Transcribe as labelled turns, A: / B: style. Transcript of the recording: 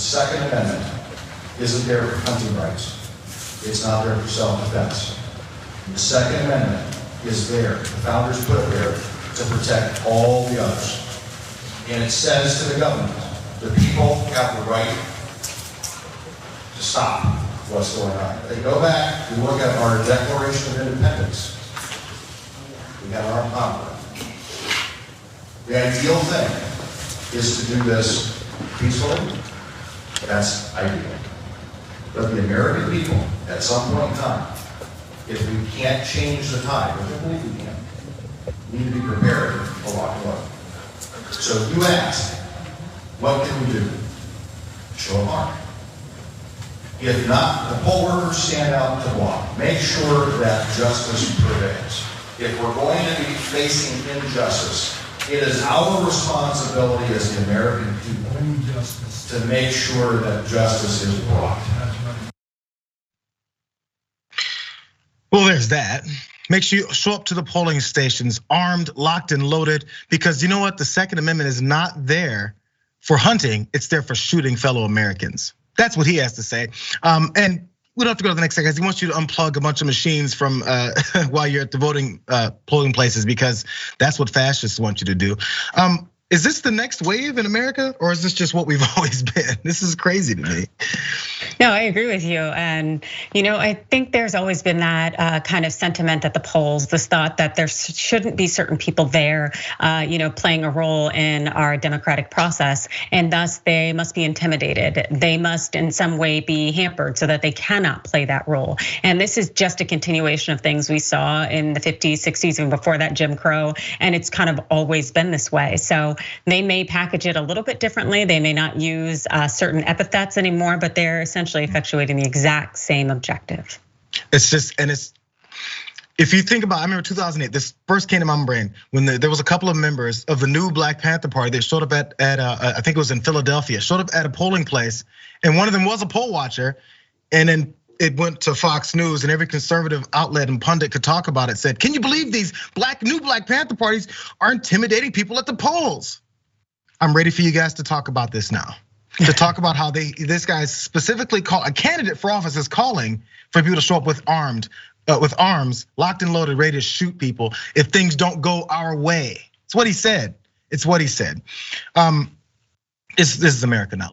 A: Second Amendment isn't there for hunting rights. It's not there for self-defense. The Second Amendment is there, the founders put it there, to protect all the others. And it says to the government, the people have the right to stop what's going on. If they go back, we look at our Declaration of Independence. We have our power. The ideal thing is to do this peacefully. That's ideal. But the American people, at some point in time, if we can't change the tide, which I believe we can, need to be prepared to walk away. So you ask, what can we do? Show of arm. If not, the poll workers stand out to block. Make sure that justice prevails. If we're going to be facing injustice, it is our responsibility as the American people to make sure that justice is brought.
B: Well, there's that. Make sure you show up to the polling stations armed, locked, and loaded, because you know what? The Second Amendment is not there for hunting, it's there for shooting fellow Americans. That's what he has to say. And we don't have to go to the next second. He wants you to unplug a bunch of machines from while you're at the polling places, because that's what fascists want you to do. Is this the next wave in America, or is this just what we've always been? This is crazy to me.
C: No, I agree with you. And I think there's always been that kind of sentiment at the polls, this thought that there shouldn't be certain people there, playing a role in our democratic process, and thus they must be intimidated. They must in some way be hampered so that they cannot play that role. And this is just a continuation of things we saw in the 50s, 60s, and before that, Jim Crow. And it's kind of always been this way. So they may package it a little bit differently. They may not use certain epithets anymore, but they're essentially effectuating the exact same objective.
B: It's just, and it's, if you think about, I remember 2008, this first came to my brain when there was a couple of members of the new Black Panther Party that showed up at I think it was in Philadelphia, showed up at a polling place, and one of them was a poll watcher, and then it went to Fox News, and every conservative outlet and pundit could talk about it, said, can you believe these new Black Panther parties are intimidating people at the polls? I'm ready for you guys to talk about this now. To talk about how this guy specifically called, a candidate for office is calling for people to show up with arms, locked and loaded, ready to shoot people if things don't go our way. It's what he said. It's what he said. This is America now.